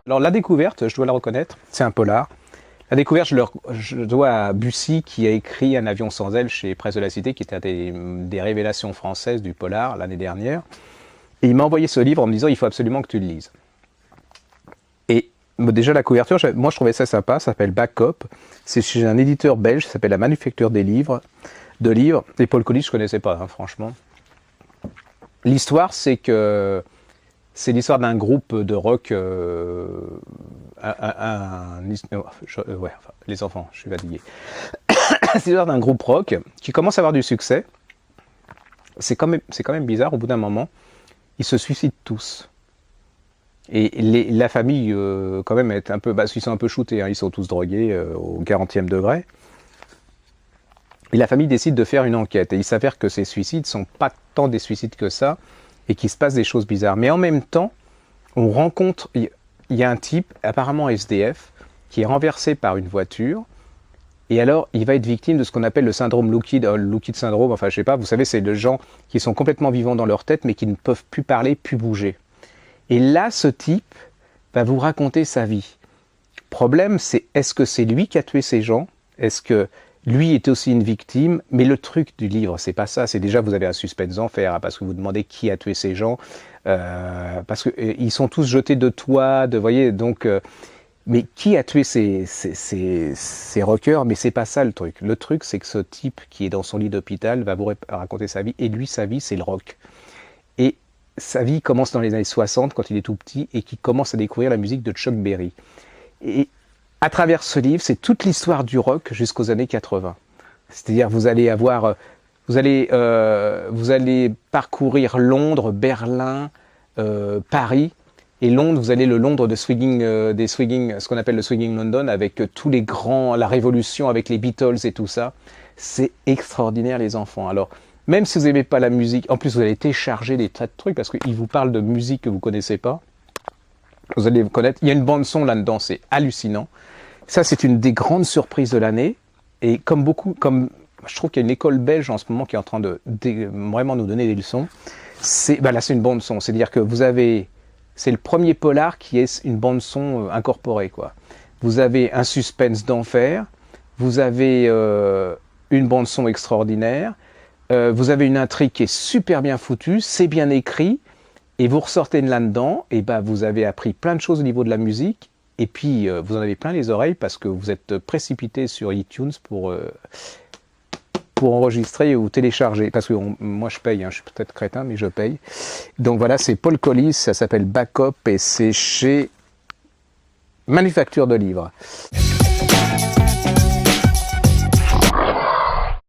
Alors la découverte, je dois la reconnaître, c'est un polar. La découverte, je dois à Bussy qui a écrit Un avion sans aile chez Presse de la Cité, qui était des révélations françaises du polar l'année dernière. Et il m'a envoyé ce livre en me disant il faut absolument que tu le lises. Et déjà la couverture, moi je trouvais ça sympa, ça s'appelle Backup. C'est chez un éditeur belge, ça s'appelle La Manufacture des livres, de livres. Et Paul Collis, je ne connaissais pas, hein, franchement. L'histoire, c'est l'histoire d'un groupe de rock, les enfants, je suis fatigué. C'est l'histoire d'un groupe rock qui commence à avoir du succès. C'est quand même bizarre, au bout d'un moment, ils se suicident tous. Et la famille, quand même, est un peu, ils sont un peu shootés, hein, ils sont tous drogués au 40e degré. Et la famille décide de faire une enquête. Et il s'avère que ces suicides ne sont pas tant des suicides que ça, et qu'il se passe des choses bizarres. Mais en même temps, on rencontre, il y a un type, apparemment SDF, qui est renversé par une voiture, et alors il va être victime de ce qu'on appelle le syndrome Lookid syndrome, enfin je sais pas, vous savez, c'est les gens qui sont complètement vivants dans leur tête, mais qui ne peuvent plus parler, plus bouger. Et là, ce type va vous raconter sa vie. Problème, c'est est-ce que c'est lui qui a tué ces gens? Est-ce que lui est aussi une victime? Mais le truc du livre, c'est pas ça. C'est déjà, vous avez un suspense enfer, hein, parce que vous demandez qui a tué ces gens, parce que ils sont tous jetés de toit, voyez, donc. Mais qui a tué ces rockers? Mais c'est pas ça le truc. Le truc, c'est que ce type qui est dans son lit d'hôpital va vous raconter sa vie, et lui, sa vie, c'est le rock. Et sa vie commence dans les années 60, quand il est tout petit, et qui commence à découvrir la musique de Chuck Berry. Et à travers ce livre, c'est toute l'histoire du rock jusqu'aux années 80. C'est-à-dire, vous allez parcourir Londres, Berlin, Paris. Et Londres, vous allez le Londres de swinging, ce qu'on appelle le swinging London, avec tous les grands, la Révolution, avec les Beatles et tout ça. C'est extraordinaire, les enfants. Alors, même si vous n'aimez pas la musique, en plus vous allez télécharger des tas de trucs, parce qu'ils vous parlent de musique que vous ne connaissez pas. Vous allez vous connaître. Il y a une bande-son là-dedans, c'est hallucinant. Ça, c'est une des grandes surprises de l'année. Et comme je trouve qu'il y a une école belge en ce moment qui est en train de vraiment nous donner des leçons. Là, c'est une bande-son. C'est-à-dire que c'est le premier polar qui est une bande-son incorporée, quoi. Vous avez un suspense d'enfer. Vous avez une bande-son extraordinaire. Vous avez une intrigue qui est super bien foutue. C'est bien écrit. Et vous ressortez de là-dedans, et vous avez appris plein de choses au niveau de la musique, et puis vous en avez plein les oreilles parce que vous êtes précipité sur iTunes pour enregistrer ou télécharger. Parce que moi je paye, hein, je suis peut-être crétin, mais je paye. Donc voilà, c'est Paul Collis, ça s'appelle Backup, et c'est chez Manufacture de livres.